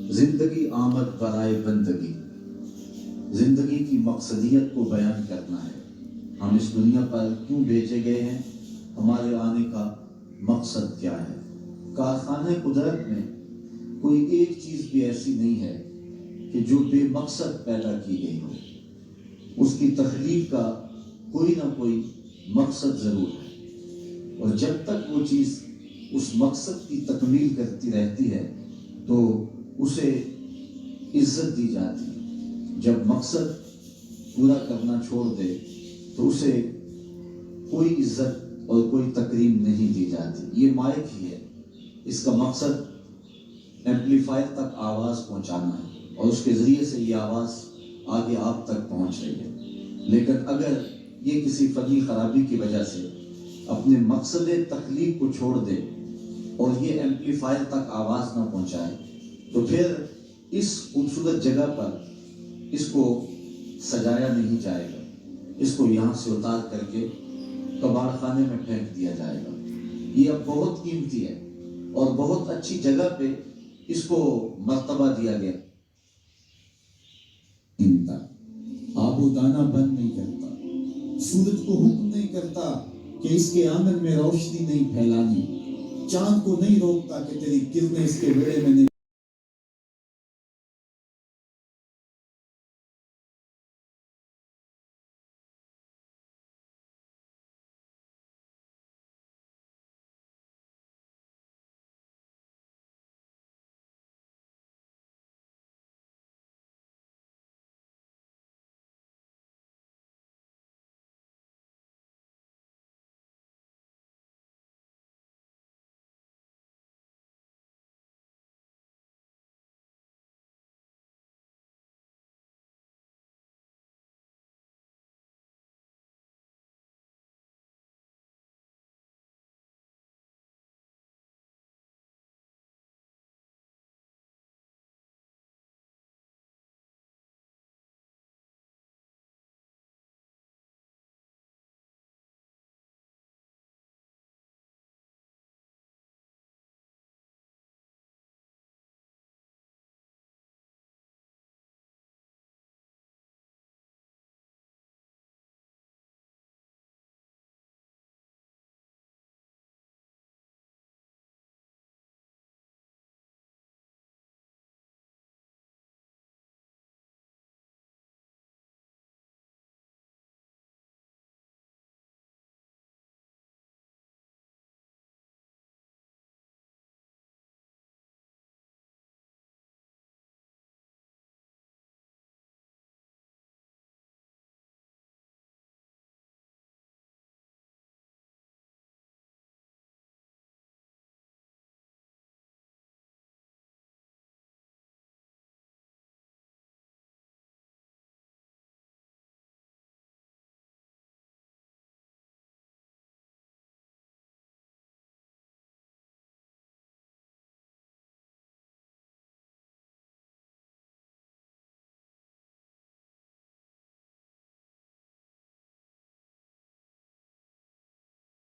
زندگی آمد برائے بندگی، زندگی کی مقصدیت کو بیان کرنا ہے۔ ہم اس دنیا پر کیوں بھیجے گئے ہیں، ہمارے آنے کا مقصد کیا ہے۔ کارخانہ قدرت میں کوئی ایک چیز بھی ایسی نہیں ہے کہ جو بے مقصد پیدا کی گئی ہو۔ اس کی تخلیق کا کوئی نہ کوئی مقصد ضرور ہے، اور جب تک وہ چیز اس مقصد کی تکمیل کرتی رہتی ہے تو اسے عزت دی جاتی ہے۔ جب مقصد پورا کرنا چھوڑ دے تو اسے کوئی عزت اور کوئی تکریم نہیں دی جاتی۔ یہ مائک ہی ہے، اس کا مقصد ایمپلیفائر تک آواز پہنچانا ہے، اور اس کے ذریعے سے یہ آواز آگے آپ تک پہنچ رہی ہے۔ لیکن اگر یہ کسی فنی خرابی کی وجہ سے اپنے مقصد تخلیق کو چھوڑ دے اور یہ ایمپلیفائر تک آواز نہ پہنچائے تو پھر اس خوبصورت جگہ پر اس کو سجایا نہیں جائے گا، اس کو یہاں سے اتار کر کے کباڑ خانے میں پھینک دیا جائے گا۔ یہ اب بہت قیمتی ہے اور بہت اچھی جگہ پہ اس کو مرتبہ دیا گیا۔ آب و دانہ بند نہیں کرتا، سورج کو حکم نہیں کرتا کہ اس کے آنگن میں روشنی نہیں پھیلانی، چاند کو نہیں روکتا کہ تیری کرنیں اس کے بیڑے میں نہیں۔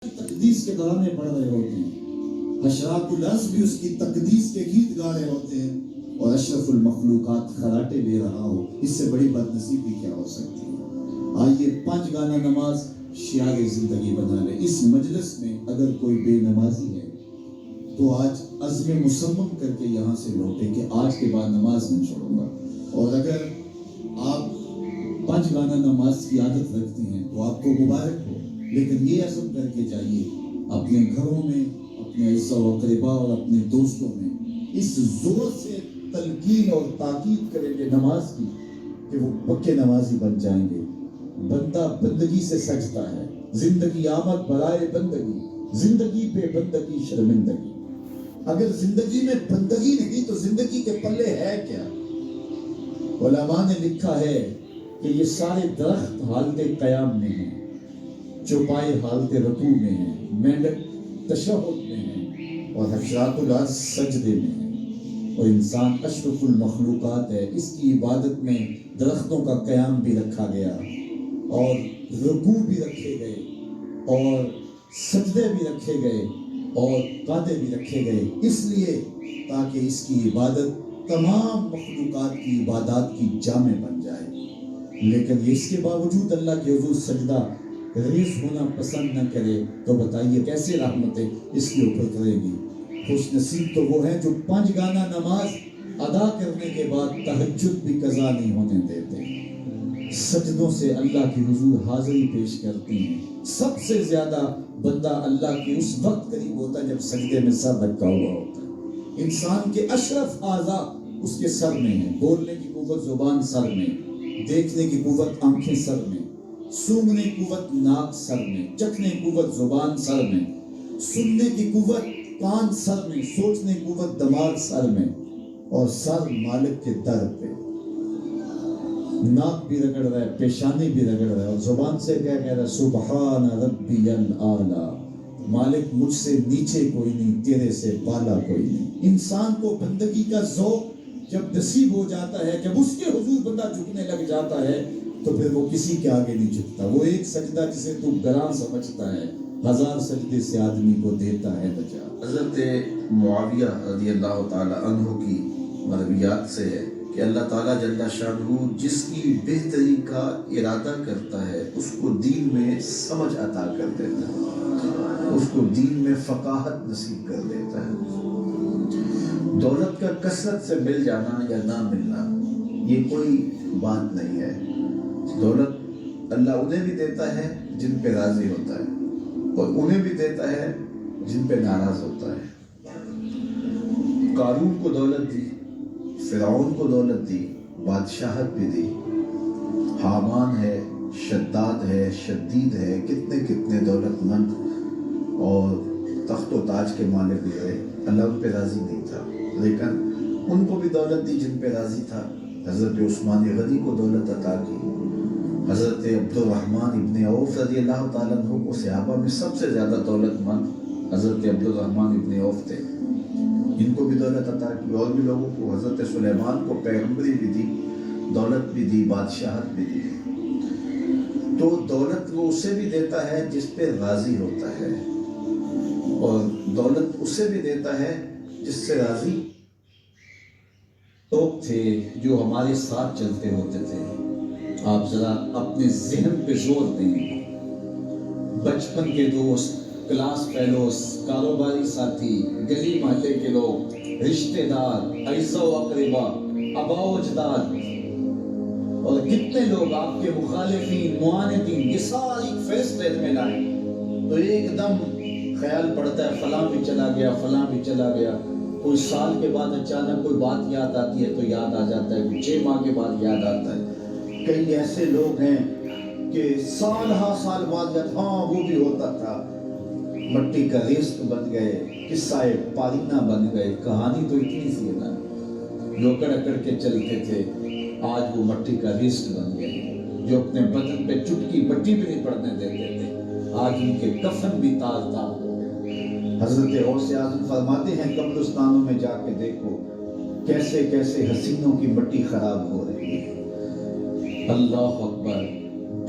تقدیس کے ترانے پڑھ رہے ہوتے ہیں، حشرات الارض بھی اس کی تقدیس کے گیت گا رہے ہوتے ہیں، اور اشرف المخلوقات خراٹے لے رہا ہو، اس سے بڑی بدنصیبی کیا ہو سکتی ہے۔ آئیے 5 گانا نماز شعار زندگی بنا لے۔ اس مجلس میں اگر کوئی بے نمازی ہے تو آج عزم مصمم کر کے یہاں سے لوٹے کہ آج کے بعد نماز نہیں چھوڑوں گا، اور اگر آپ 5 گانا نماز کی عادت رکھتے ہیں تو آپ کو مبارک ہو، لیکن یہ عزم کر کے جائیے اپنے گھروں میں، اپنے اعزا و اقربا اور اپنے دوستوں میں اس زور سے تلقین اور تاکید کریں گے نماز کی کہ وہ پکے نمازی بن جائیں گے۔ بندہ بندگی سے سجتا ہے، زندگی آمد برائے بندگی، زندگی پہ بندگی شرمندگی۔ اگر زندگی میں بندگی نہیں تو زندگی کے پلے ہے کیا؟ علماء نے لکھا ہے کہ یہ سارے درخت حالت قیام میں ہیں، چوپائے حالت رکوع میں ہیں، مینڈک تشہد میں ہیں، اور حشرات الارض سجدے میں ہیں، اور انسان اشرف المخلوقات ہے۔ اس کی عبادت میں درختوں کا قیام بھی رکھا گیا، اور رکوع بھی رکھے گئے، اور سجدے بھی رکھے گئے، اور قعدے بھی رکھے گئے، اس لیے تاکہ اس کی عبادت तमाम मखलूकात की इबादत की जामे बन जाए, लेकिन इसके बावजूद अल्लाह के हुजूर सजदा रेज होना पसंद न करे, तो बताइए कैसे रहमतें इसके ऊपर करेगी। खुश नसीब तो वो हैं जो 5 गाना नमाज अदा करने के बाद तहज्जुद भी कज़ा नहीं होने देते, सजदों से अल्लाह के हुजूर हाजिरी पेश करते हैं। सबसे ज्यादा बंदा अल्लाह के उस वक्त करीब होता है जब सजदे में सर रखा हुआ होता है। इंसान के अशरफ आज़ा उसके सर में है, बोलने की कुव्वत जुबान सर में, देखने की कुव्वत आंखें सर में, सूंघने की कुव्वत नाक सर में, चखने की कुव्वत जुबान सर में, सुनने की कुव्वत कान सर में, सोचने की कुव्वत दिमाग सर में, और सर मालिक के दर पे। नाक भी रगड़ रहा है, पेशानी भी रगड़ रहा है, और जुबान से क्या कह रहा है, सुबहान रब्बियल आला, मालिक मुझसे नीचे कोई नहीं, तेरे से बाला कोई नहीं। इंसान को बंदगी का ज़ौक़ जब नसीब हो जाता है, जब उसके हुजूर बंदा झुकने लग जाता है, तो फिर वो किसी के आगे नहीं झुकता। वो एक सजदा जिसे तू गरां समझता है, 1000 सजदे से आदमी को देता है बचा। हज़रत मुआविया रज़ियल्लाहु ताला अन्हु की मरवियात से है कि अल्लाह ताला जल्ला शानहू जिसकी बेहतरी का इरादा करता है उसको दीन में समझ अता कर देता है, उसको दीन में फ़क़ाहत नसीब कर देता है। दौलत का कसरत से मिल जाना या ना मिलना ये कोई बात नहीं है। दौलत अल्लाह उन्हें भी देता है जिन पे राज़ी होता है, और उन्हें भी देता है जिन पे नाराज़ होता है। कारून को दौलत दी, फ़िरौन को दौलत दी, बादशाहत भी दी, हामान है, शद्दाद है, शदीद है, कितने कितने दौलतमंद और तख्त व ताज के मालिक भी रहे। अल्लाह उन पे राज़ी नहीं था, लेकिन उनको भी दौलत दी जिन पे राज़ी था। हज़रत उस्मान गनी को दौलत अता की, हज़रत अब्दुर्रहमान इब्न औफ रज़ियल्लाहु ताला अन्हु को सहाबा में सबसे ज़्यादा दौलतमंद हज़रत अब्दुर्रहमान इब्न औफ थे, इनको भी दौलत अता की। और भी लोगों को, हज़रत सुलेमान को पैगम्बरी भी दी, दौलत भी दी, बादशाहत भी दी। तो दौलत वो उसे भी देता है जिस पे राज़ी होता है, और दौलत उसे भी देता है जिससे राज़ी लोग थे जो हमारे साथ चलते होते थे। आप जरा अपने ज़हन पे जोर दें, बचपन के दोस्त, क्लास फेलोस, कारोबारी साथी, गली मोहल्ले के लोग, रिश्तेदार, ऐसा अकरीबा, अबाओ अजदाद, और कितने लोग आपके मुखालिफीन, मुआनिदीन, ये सारी फैसले में लाए तो एकदम ख्याल पड़ता है फलां भी चला गया, फलां भी चला गया। कोई साल के बाद अचानक कोई बात याद आती है तो याद आ जाता है, कोई 6 माह के बाद याद आता है। कई ऐसे लोग हैं कि साल साल बाद याद, हाँ वो भी होता था। मट्टी का रिश्क बन गए, किस्सा पारीना बन गए। कहानी तो इतनी सी है ना, जो अकड़ अकड़ के चलते थे आज वो मट्टी का रिश्क बन गए। जो अपने बदन पे चुटकी बट्टी भी नहीं पड़ने देते थे आज उनके कफन भी ताज ताज हो गए। हजरत गौसे आज़म फरमाते हैं, कब्रिस्तानों में जाके देखो कैसे कैसे हसीनों की मट्टी खराब हो रही है। अल्लाह अकबर,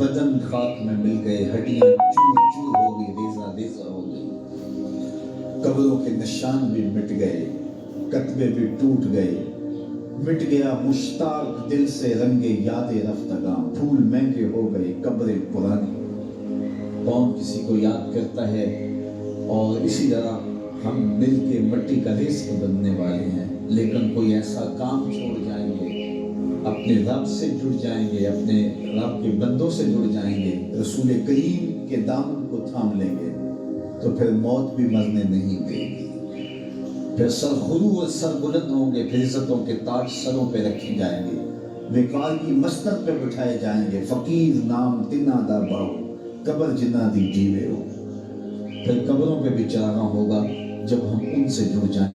बदन खाक में मिल गए, हड्डियां चूर चूर हो गई, रेजा रेजा हो गई, कब्रों के निशान भी मिट गए, कतबे भी टूट गए, मिट गया मुश्ताक दिल से रंगे यादें रफ्तगा, फूल महंगे हो गए, कब्रें पुरानी। कौन किसी को याद करता है? और इसी तरह हम मिल के मट्टी का रिस्क बनने वाले हैं, लेकिन कोई ऐसा काम छोड़ जाएंगे, अपने रब से जुड़ जाएंगे, अपने रब के बंदों से जुड़ जाएंगे, रसूल करीम के दामन को थाम लेंगे, तो फिर मौत भी मरने नहीं देगी। फिर सरखुरू और सरबुलंद होंगे, फिर इज्जतों के ताज सरों पे रखे जाएंगे, विकार की मस्तक पे बिठाए जाएंगे। फकीर नाम तिना दा बाओ, कब्र जिन्ना दी जीवे हो। फिर कब्रों पे भी चढ़ाना होगा जब हम उनसे जुड़ जाएं।